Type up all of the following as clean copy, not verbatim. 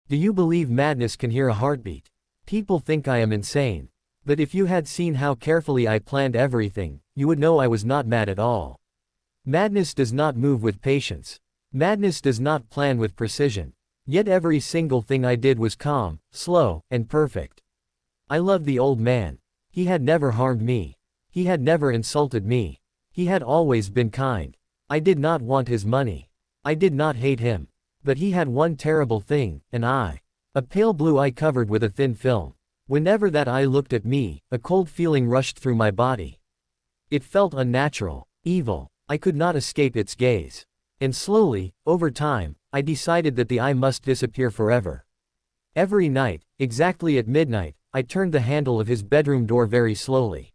Do you believe madness can hear a heartbeat? People think I am insane. But if you had seen how carefully I planned everything, you would know I was not mad at all. Madness does not move with patience. Madness does not plan with precision. Yet every single thing I did was calm, slow, and perfect. I loved the old man. He had never harmed me. He had never insulted me. He had always been kind. I did not want his money. I did not hate him. But he had one terrible thing, an eye. A pale blue eye covered with a thin film. Whenever that eye looked at me, a cold feeling rushed through my body. It felt unnatural, evil. I could not escape its gaze. And slowly, over time, I decided that the eye must disappear forever. Every night, exactly at midnight, I turned the handle of his bedroom door very slowly.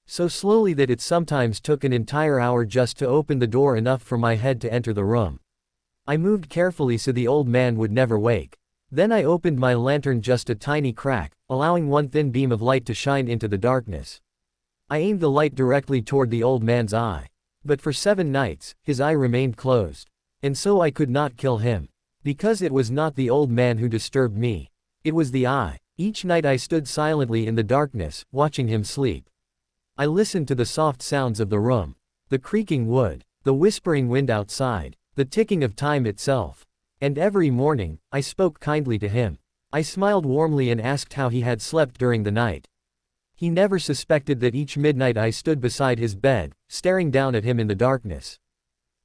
So slowly that it sometimes took an entire hour just to open the door, enough for my head to enter the room. I moved carefully so the old man would never wake. Then I opened my lantern just a tiny crack, allowing one thin beam of light to shine into the darkness. I aimed the light directly toward the old man's eye. But for 7 nights, his eye remained closed. And so I could not kill him. Because it was not the old man who disturbed me. It was the eye. Each night I stood silently in the darkness, watching him sleep. I listened to the soft sounds of the room. The creaking wood. The whispering wind outside. The ticking of time itself. And every morning, I spoke kindly to him. I smiled warmly and asked how he had slept during the night. He never suspected that each midnight I stood beside his bed, staring down at him in the darkness.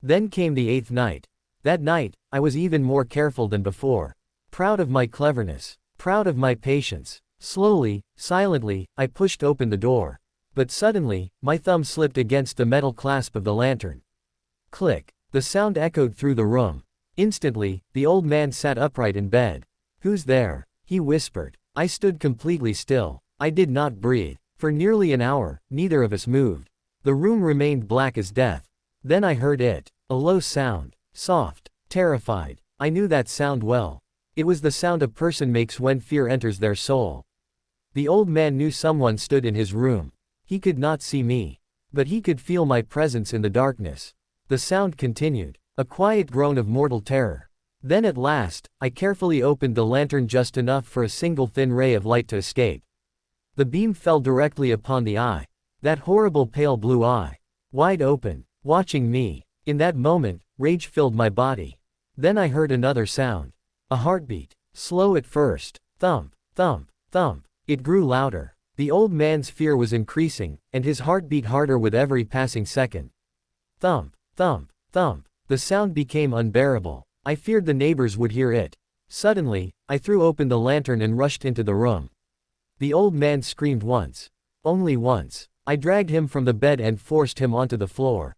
Then came the 8th night. That night, I was even more careful than before. Proud of my cleverness. Proud of my patience. Slowly, silently, I pushed open the door. But suddenly, my thumb slipped against the metal clasp of the lantern. Click. The sound echoed through the room. Instantly, the old man sat upright in bed. "Who's there?" he whispered. I stood completely still. I did not breathe. For nearly an hour, neither of us moved. The room remained black as death. Then I heard it. A low sound. Soft. Terrified. I knew that sound well. It was the sound a person makes when fear enters their soul. The old man knew someone stood in his room. He could not see me. But he could feel my presence in the darkness. The sound continued. A quiet groan of mortal terror. Then at last, I carefully opened the lantern just enough for a single thin ray of light to escape. The beam fell directly upon the eye. That horrible pale blue eye. Wide open, watching me. In that moment, rage filled my body. Then I heard another sound. A heartbeat. Slow at first. Thump, thump, thump. It grew louder. The old man's fear was increasing, and his heart beat harder with every passing second. Thump, thump, thump. The sound became unbearable. I feared the neighbors would hear it. Suddenly, I threw open the lantern and rushed into the room. The old man screamed once. Only once. I dragged him from the bed and forced him onto the floor.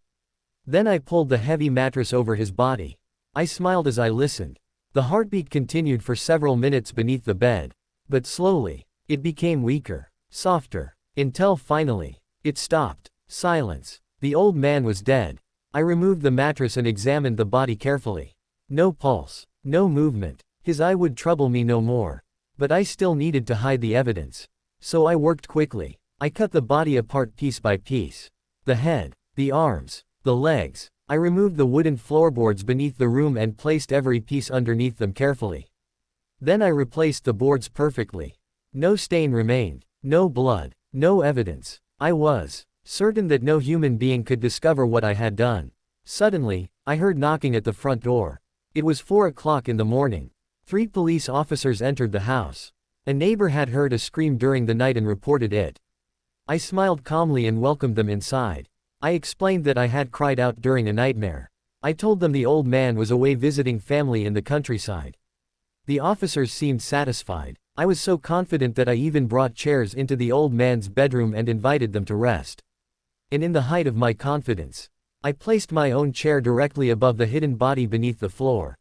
Then I pulled the heavy mattress over his body. I smiled as I listened. The heartbeat continued for several minutes beneath the bed. But slowly, it became weaker, softer, until finally, it stopped. Silence. The old man was dead. I removed the mattress and examined the body carefully. No pulse, no movement. His eye would trouble me no more. But I still needed to hide the evidence. So I worked quickly. I cut the body apart piece by piece. The head, the arms, the legs. I removed the wooden floorboards beneath the room and placed every piece underneath them carefully. Then I replaced the boards perfectly. No stain remained, no blood, no evidence. I was certain that no human being could discover what I had done. Suddenly, I heard knocking at the front door. It was 4 o'clock in the morning. 3 police officers entered the house. A neighbor had heard a scream during the night and reported it. I smiled calmly and welcomed them inside. I explained that I had cried out during a nightmare. I told them the old man was away visiting family in the countryside. The officers seemed satisfied. I was so confident that I even brought chairs into the old man's bedroom and invited them to rest. And in the height of my confidence, I placed my own chair directly above the hidden body beneath the floor.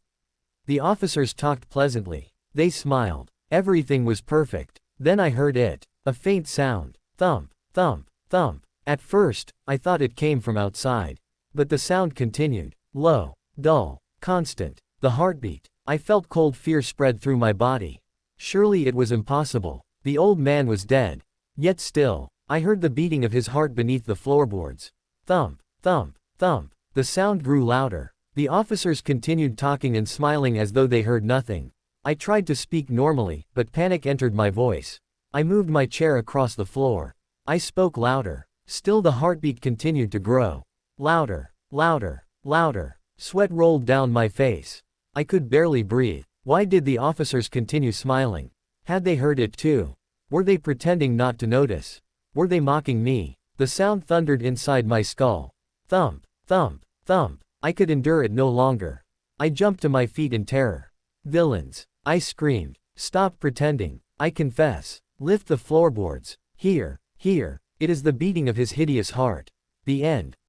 The officers talked pleasantly. They smiled. Everything was perfect. Then I heard it. A faint sound. Thump, thump, thump. At first, I thought it came from outside. But the sound continued. Low, dull, constant. The heartbeat. I felt cold fear spread through my body. Surely it was impossible. The old man was dead. Yet still, I heard the beating of his heart beneath the floorboards. Thump, thump, thump. The sound grew louder. The officers continued talking and smiling as though they heard nothing. I tried to speak normally, but panic entered my voice. I moved my chair across the floor. I spoke louder. Still the heartbeat continued to grow. Louder, louder, louder. Sweat rolled down my face. I could barely breathe. Why did the officers continue smiling? Had they heard it too? Were they pretending not to notice? Were they mocking me? The sound thundered inside my skull. Thump, thump, thump. I could endure it no longer. I jumped to my feet in terror. Villains. I screamed. Stop pretending. I confess. Lift the floorboards. Here, here. It is the beating of his hideous heart. The end.